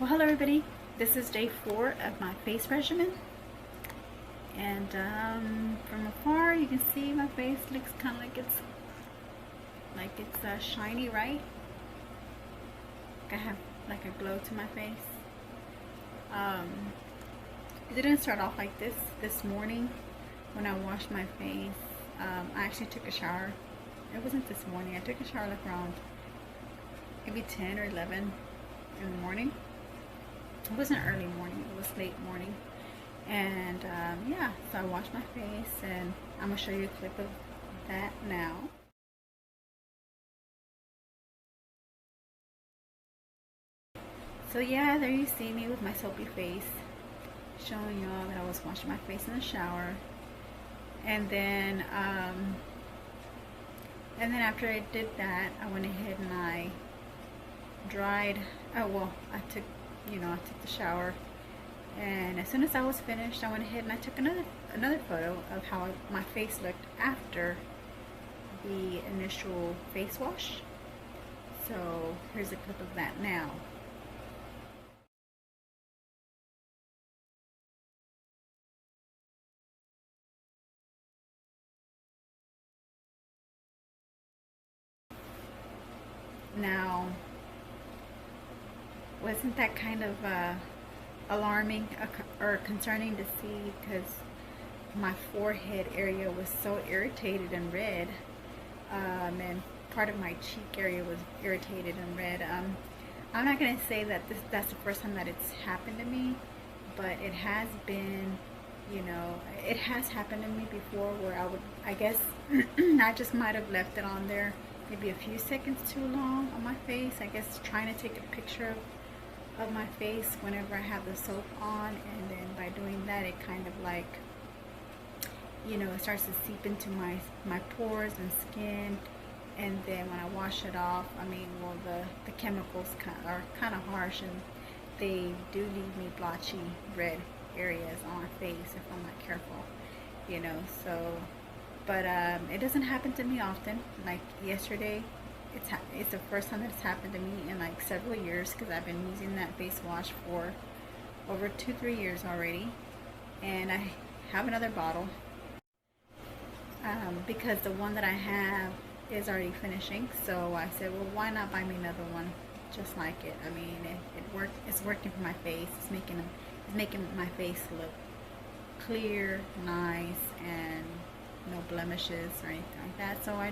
Well, hello everybody. This is day 4 of my face regimen, and from afar you can see my face looks kind of like it's shiny, right? I have like a glow to my face. It didn't start off like this morning when I washed my face. I actually took a shower. It wasn't this morning. I took a shower like around maybe 10 or 11 in the morning. It wasn't early morning, it was late morning. And yeah, so I washed my face, and I'm going to show you a clip of that now. So yeah, there you see me with my soapy face, showing y'all that I was washing my face in the shower. And then after I did that, I went ahead and I dried. Oh well, I took the shower, and as soon as I was finished, I went ahead and I took another photo of how my face looked after the initial face wash. So here's a clip of that now. Now, wasn't that kind of alarming or concerning to see, because my forehead area was so irritated and red, and part of my cheek area was irritated and red. I'm not going to say that that's the first time that it's happened to me, but it has been, it has happened to me before, where I guess I just might have left it on there maybe a few seconds too long on my face. I guess trying to take a picture of my face whenever I have the soap on, and then by doing that, it kind of like, it starts to seep into my pores and skin. And then when I wash it off, I mean, well, the chemicals are kind of harsh, and they do leave me blotchy red areas on my face if I'm not careful, so. But it doesn't happen to me often. Like yesterday, it's the first time that it's happened to me in like several years, because I've been using that face wash for over 2-3 years already, and I have another bottle because the one that I have is already finishing. So I said, well, why not buy me another one just like it? I mean, it's working for my face. It's making my face look clear, nice, and no blemishes or anything like that. So I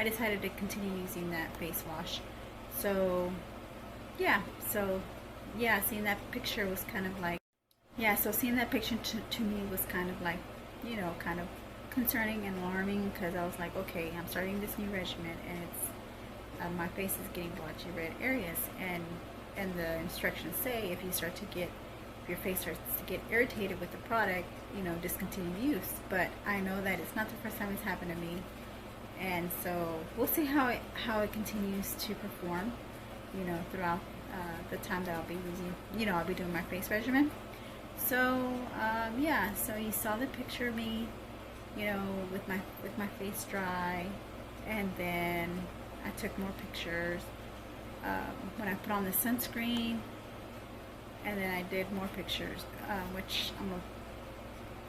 decided to continue using that face wash. So yeah, seeing that picture was kind of like, seeing that picture to me was kind of like, kind of concerning and alarming, because I was like, okay, I'm starting this new regimen, and it's my face is getting blotchy red areas, and the instructions say if your face starts to get irritated with the product, discontinue use. But I know that it's not the first time it's happened to me, and so we'll see how it continues to perform, throughout the time that I'll be using, I'll be doing my face regimen. So yeah, so you saw the picture of me, with my face dry, and then I took more pictures when I put on the sunscreen. And then I did more pictures, which I'm going to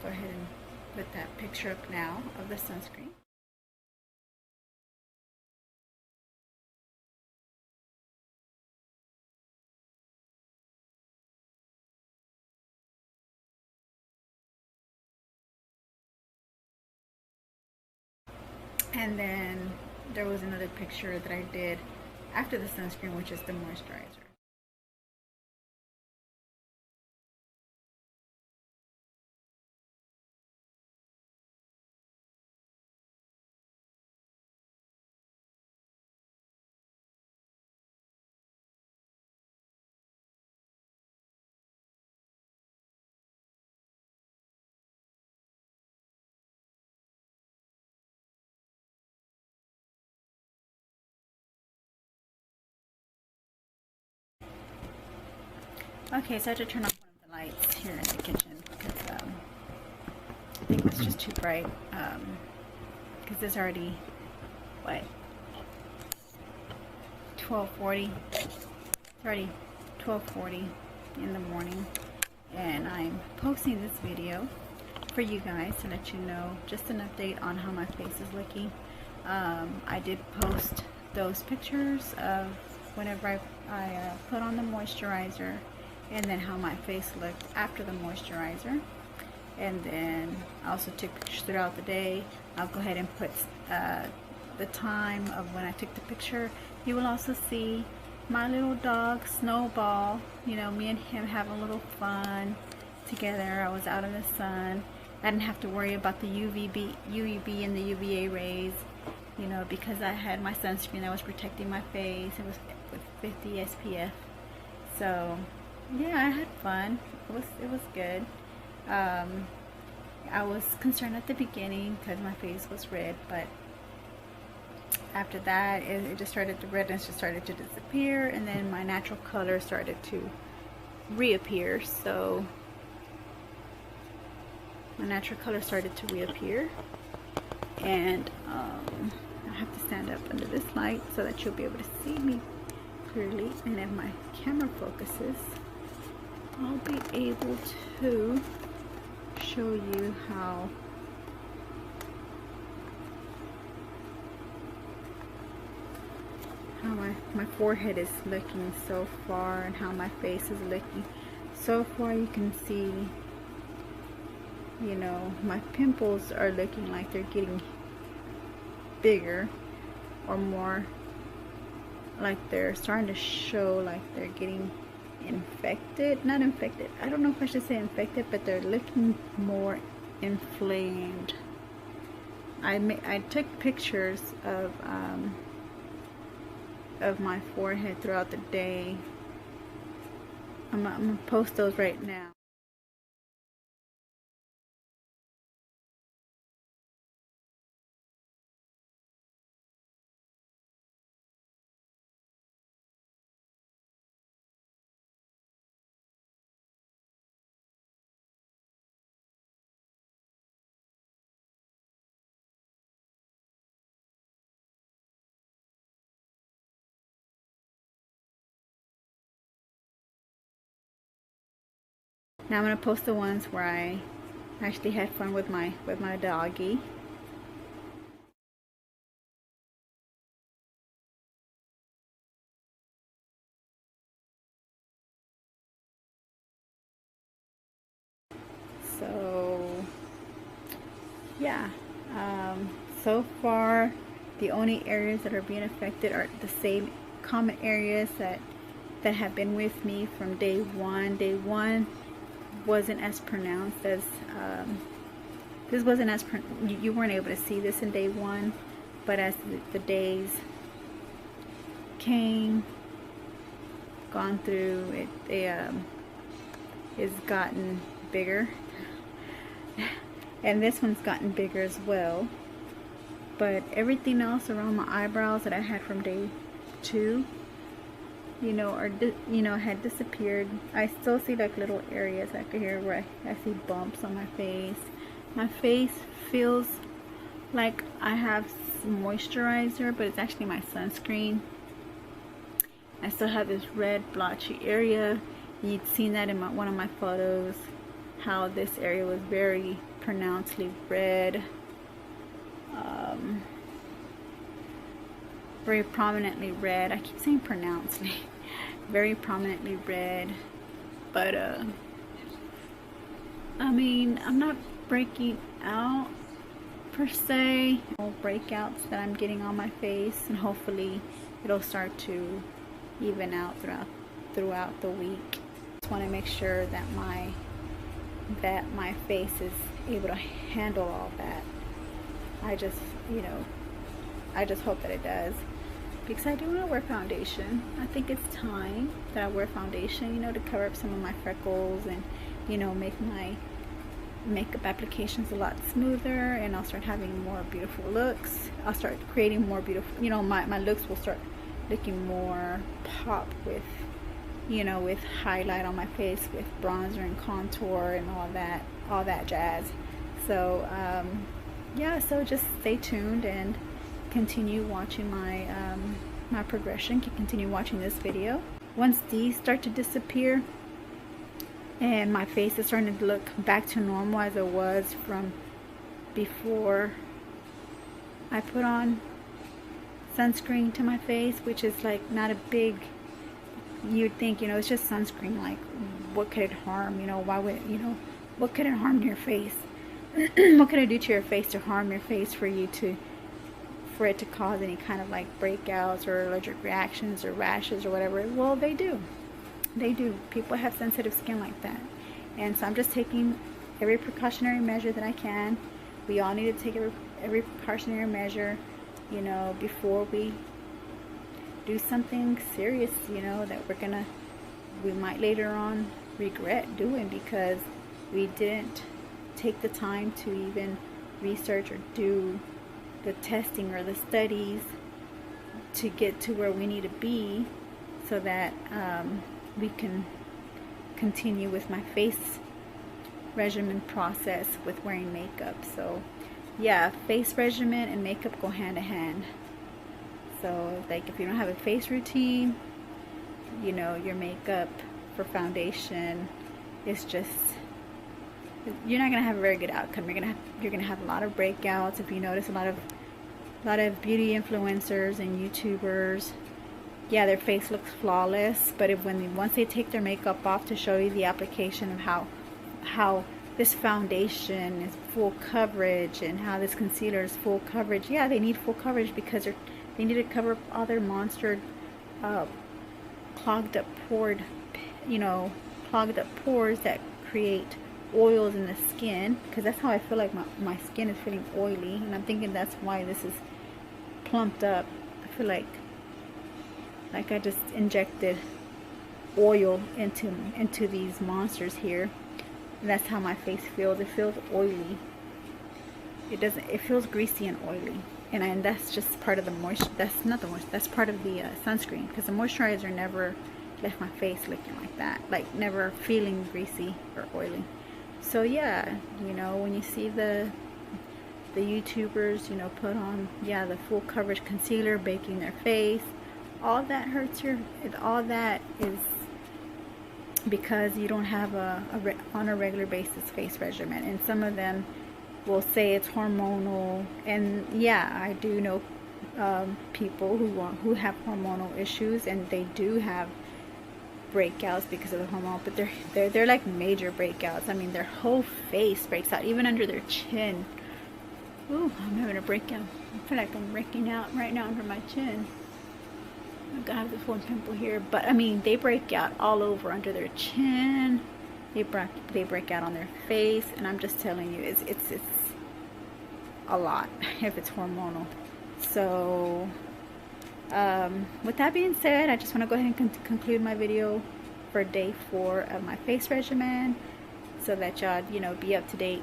go ahead and put that picture up now of the sunscreen. And then there was another picture that I did after the sunscreen, which is the moisturizer. Okay, so I had to turn off one of the lights here in the kitchen, because I think it's just too bright, because it's already, what, 12:40. It's already 12:40 in the morning, and I'm posting this video for you guys to let you know just an update on how my face is looking. I did post those pictures of whenever I put on the moisturizer, and then how my face looked after the moisturizer. And then I also took pictures throughout the day. I'll go ahead and put the time of when I took the picture. You will also see my little dog Snowball. You know, me and him having a little fun together. I was out in the sun. I didn't have to worry about the UVB and the UVA rays, you know, because I had my sunscreen that was protecting my face. It was with 50 SPF. So yeah, I had fun. It was good. I was concerned at the beginning because my face was red, but after that it just started, the redness just started to disappear, and then my natural color started to reappear. So my natural color started to reappear, and I have to stand up under this light so that you'll be able to see me clearly, and if my camera focuses, I'll be able to show you how my forehead is looking so far, and how my face is looking so far. You can see, you know, my pimples are looking like they're getting bigger, or more like they're starting to show like they're getting infected. Not infected, I don't know if I should say infected, but they're looking more inflamed. I took pictures of my forehead throughout the day. I'm gonna post those right now. Now I'm gonna post the ones where I actually had fun with my doggy. So yeah, so far the only areas that are being affected are the same common areas that have been with me from day one. Day one wasn't as pronounced as this wasn't as you weren't able to see this in day one, but as the days gone through, it's gotten bigger, and this one's gotten bigger as well. But everything else around my eyebrows that I had from day 2, you know, had disappeared. I still see like little areas like here where I see bumps on my face. My face feels like I have moisturizer, but it's actually my sunscreen. I still have this red blotchy area. You'd seen that in one of my photos, how this area was very pronouncedly red, very prominently red. I keep saying pronouncedly. Very prominently red. But I mean, I'm not breaking out per se. Breakouts that I'm getting on my face, and hopefully it'll start to even out throughout the week. Just want to make sure that my face is able to handle all that. I just, you know, I just hope that it does, because I do want to wear foundation. I think it's time that I wear foundation, you know, to cover up some of my freckles, and, you know, make my makeup applications a lot smoother, and I'll start having more beautiful looks. I'll start creating more beautiful, you know, my looks will start looking more pop with, you know, with highlight on my face, with bronzer and contour and all that jazz. So yeah, so just stay tuned and continue watching my my progression. Continue watching this video. once these start to disappear and my face is starting to look back to normal as it was from before I put on sunscreen to my face, which is like not a big, you'd think, you know, it's just sunscreen, like what could it harm, you know, why would, you know, what could it harm your face? What could it do to your face to harm your face for it to cause any kind of like breakouts or allergic reactions or rashes or whatever? Well, they do. People have sensitive skin like that. And so I'm just taking every precautionary measure that I can. We all need to take every precautionary measure, you know, before we do something serious, you know, that we might later on regret doing because we didn't take the time to even research or do the testing or the studies to get to where we need to be so that we can continue with my face regimen process with wearing makeup. So yeah, face regimen and makeup go hand in hand. So like if you don't have a face routine, you know, your makeup for foundation is just, you're not gonna have a very good outcome. You're gonna have a lot of breakouts. If you notice, a lot of beauty influencers and YouTubers, yeah, their face looks flawless, but once they take their makeup off to show you the application of how this foundation is full coverage and how this concealer is full coverage, yeah, they need full coverage because they need to cover up all their monster clogged up pores that create oils in the skin, because that's how I feel like my skin is feeling oily, and I'm thinking that's why this is plumped up. I feel like I just injected oil into these monsters here, and that's how my face feels. It feels oily. It feels greasy and oily, and that's just part of the moisture. That's not the moisture. That's part of the sunscreen, because the moisturizer never left my face looking like that, like never feeling greasy or oily. So yeah, you know, when you see the YouTubers, you know, put on, yeah, the full coverage concealer, baking their face, all that hurts all that is because you don't have on a regular basis face regimen. And some of them will say it's hormonal, and yeah, I do know people who have hormonal issues, and they do have breakouts because of the hormone, but they're like major breakouts. I mean, their whole face breaks out, even under their chin. Ooh, I'm having a breakout. I feel like I'm breaking out right now under my chin. I've got this one pimple here, but I mean, they break out all over under their chin. They break out on their face, and I'm just telling you, it's a lot if it's hormonal. So with that being said, I just want to go ahead and conclude my video for day 4 of my face regimen, so that y'all, you know, be up to date,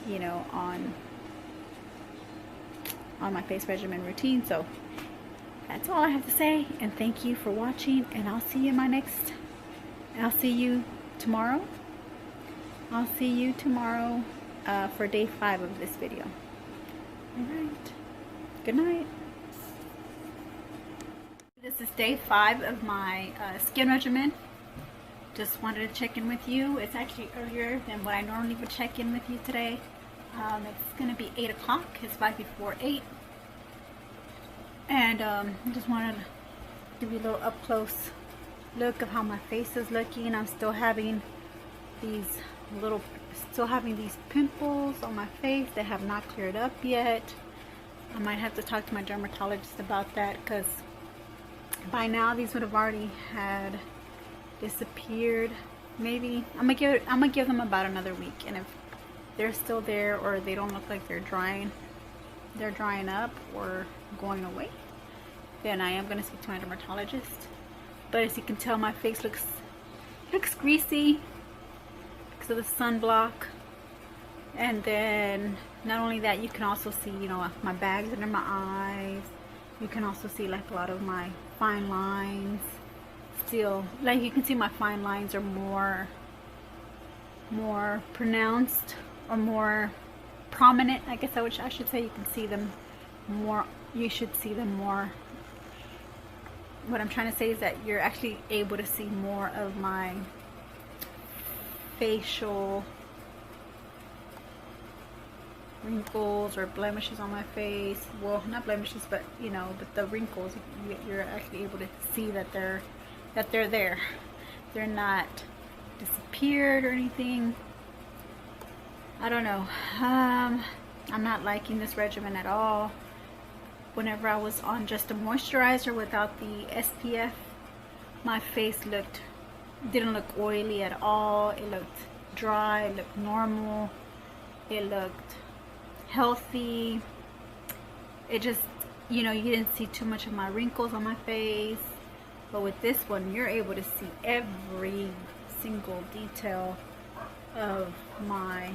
you know, on my face regimen routine. So that's all I have to say, and thank you for watching, and I'll see you tomorrow. I'll see you tomorrow for day 5 of this video. Alright, good night. This is day 5 of my skin regimen. Just wanted to check in with you. It's actually earlier than what I normally would check in with you today. It's going to be 8 o'clock. It's 5 before 8. And I just wanted to give you a little up close look of how my face is looking. I'm still having these pimples on my face that have not cleared up yet. I might have to talk to my dermatologist about that, because by now these would have already had disappeared. Maybe I'm gonna give them about another week, and if they're still there or they don't look like they're drying up or going away, then I am gonna speak to my dermatologist. But as you can tell, my face looks greasy because of the sunblock. And then not only that, you can also see, you know, my bags under my eyes. You can also see like a lot of my fine lines still. Like you can see my fine lines are more pronounced or more prominent. I guess I should say. You can see them more. You should see them more what I'm trying to say is that you're actually able to see more of my facial wrinkles or blemishes on my face. Well, not blemishes, but you know, but the wrinkles, you're actually able to see that they're there. They're not disappeared or anything. I don't know. I'm not liking this regimen at all. Whenever I was on just a moisturizer without the SPF, my face didn't look oily at all. It looked dry, it looked normal, it looked healthy. It just, you know, you didn't see too much of my wrinkles on my face. But with this one, you're able to see every single detail of my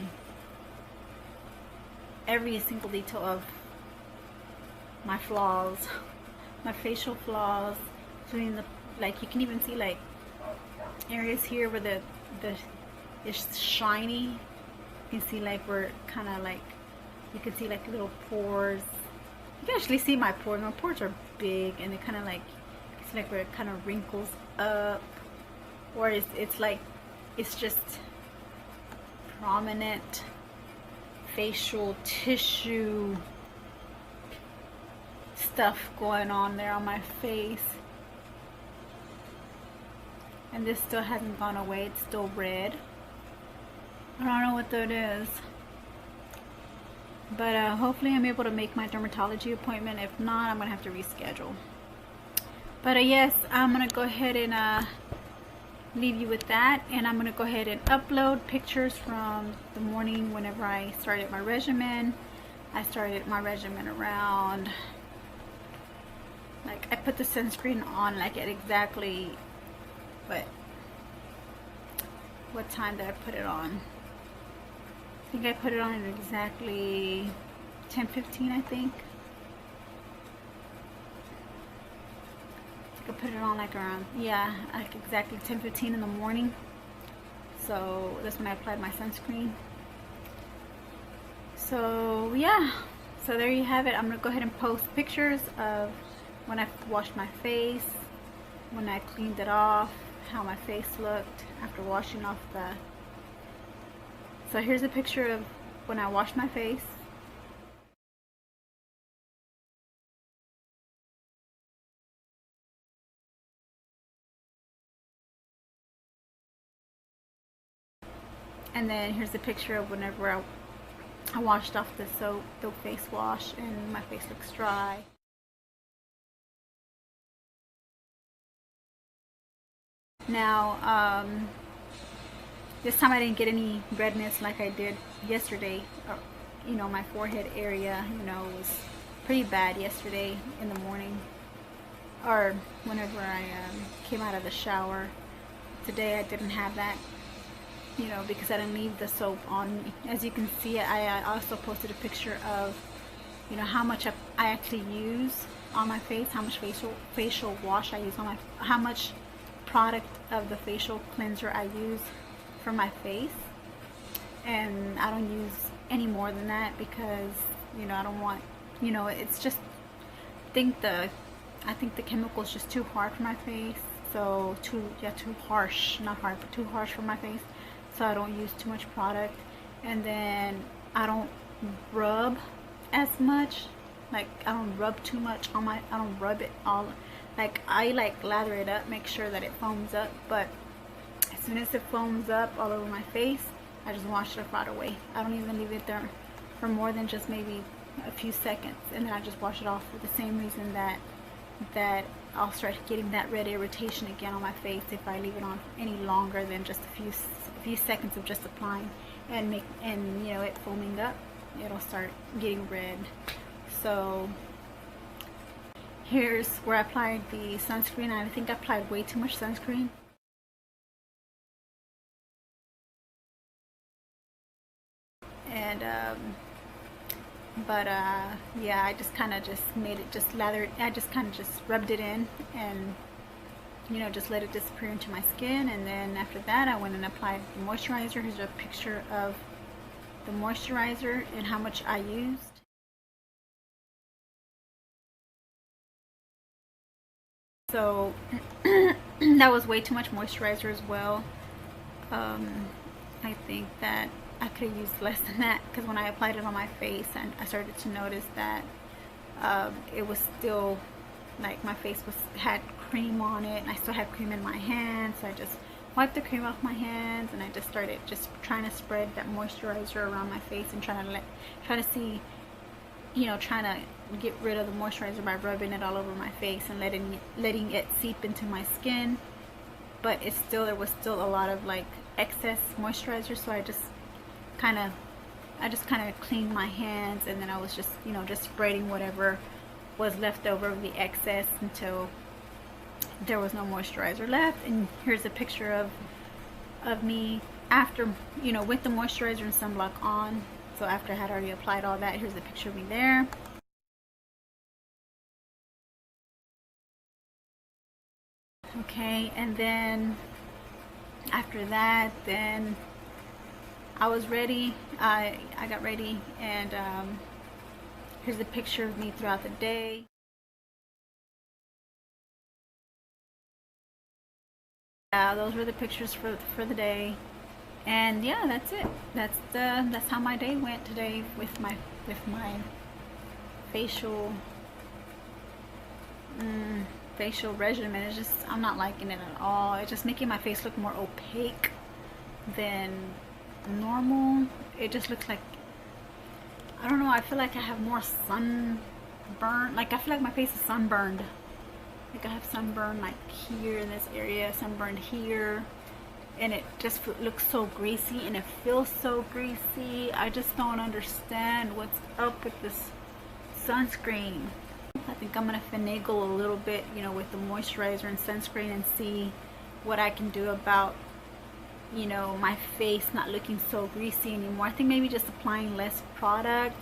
flaws, my facial flaws, including like you can even see like areas here where it's shiny. You can see like we're kind of like, you can see like little pores. You can actually see my pores. My pores are big, and they kind of like, you can see like where it kind of wrinkles up, or it's like, it's just prominent facial tissue stuff going on there on my face. And this still hasn't gone away. It's still red. I don't know what that is, but hopefully I'm able to make my dermatology appointment. If not, I'm gonna have to reschedule. But yes, I'm gonna go ahead and leave you with that, and I'm gonna go ahead and upload pictures from the morning whenever I started my regimen. I started my regimen around, like, I put the sunscreen on like at exactly what time did I put it on? I think I put it on at exactly 10:15, I think. I put it on like around, yeah, like exactly 10:15 in the morning. So that's when I applied my sunscreen. So yeah, so there you have it. I'm gonna go ahead and post pictures of when I washed my face, when I cleaned it off, how my face looked after washing off the... So here's a picture of when I washed my face. And then here's a picture of whenever I washed off the soap, the face wash, and my face looks dry. Now, this time I didn't get any redness like I did yesterday. You know, my forehead area, you know, was pretty bad yesterday in the morning, or whenever I came out of the shower. Today I didn't have that, you know, because I didn't leave the soap on me. As you can see, I also posted a picture of, you know, how much I actually use on my face, how much facial wash I use on my, how much product of the facial cleanser I use for my face. And I don't use any more than that because, you know, I don't want, you know, it's just, I think the chemical is just too hard for my face. So too harsh, not hard, but too harsh for my face. So I don't use too much product. And then I don't rub as much, like I don't rub too much on my, I don't rub it all, like I like lather it up, make sure that it foams up, but as soon as it foams up all over my face, I just wash it right away. I don't even leave it there for more than just maybe a few seconds, and then I just wash it off for the same reason that I'll start getting that red irritation again on my face if I leave it on any longer than just a few seconds of just applying and you know, it foaming up. It'll start getting red. So here's where I applied the sunscreen. I think I applied way too much sunscreen. And yeah, I just kind of just made it, just lathered, I just kind of just rubbed it in and, you know, just let it disappear into my skin. And then after that I went and applied the moisturizer. Here's a picture of the moisturizer and how much I used. So that was way too much moisturizer as well. I think that I could have used less than that, because when I applied it on my face, and I started to notice that it was still like my face had cream on it, and I still had cream in my hands. So I just wiped the cream off my hands, and I just started trying to spread that moisturizer around my face and trying to see, you know, trying to get rid of the moisturizer by rubbing it all over my face and letting it seep into my skin. But there was still a lot of like excess moisturizer, so I just kind of cleaned my hands, and then I was just, you know, just spreading whatever was left over of the excess until there was no moisturizer left. And here's a picture of me after, you know, with the moisturizer and sunblock on. So after I had already applied all that, here's a picture of me there. Okay, and then after that, then I was ready. I got ready, and here's a picture of me throughout the day. Yeah, those were the pictures for the day. And yeah, that's it. That's how my day went today with my facial facial regimen. It's just, I'm not liking it at all. It's just making my face look more opaque than normal. It just looks like, I don't know, I feel like I have more sunburn. Like I feel like my face is sunburned. Like I have sunburn like here in this area, sunburned here, and it just looks so greasy, and it feels so greasy. I just don't understand what's up with this sunscreen. I think I'm gonna finagle a little bit, you know, with the moisturizer and sunscreen, and see what I can do about, you know, my face not looking so greasy anymore. I think maybe just applying less product.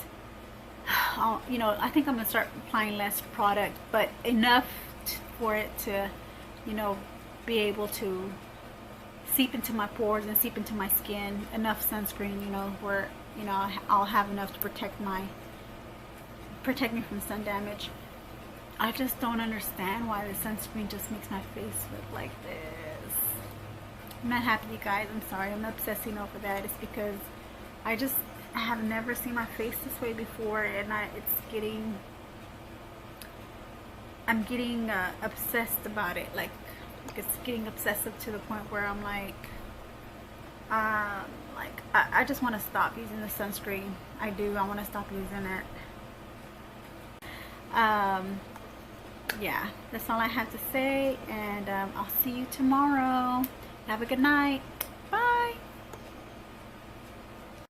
You know, I think I'm gonna start applying less product, but enough for it to, you know, be able to seep into my pores and seep into my skin. Enough sunscreen, you know, where, you know, I'll have enough to protect me from sun damage. I just don't understand why the sunscreen just makes my face look like this. I'm not happy, you guys. I'm sorry. I'm obsessing over that. It's because I have never seen my face this way before, and I'm getting obsessed about it. Like it's getting obsessive to the point where I'm like I just want to stop using the sunscreen. I do. I want to stop using it. Yeah, that's all I have to say, and I'll see you tomorrow. Have a good night.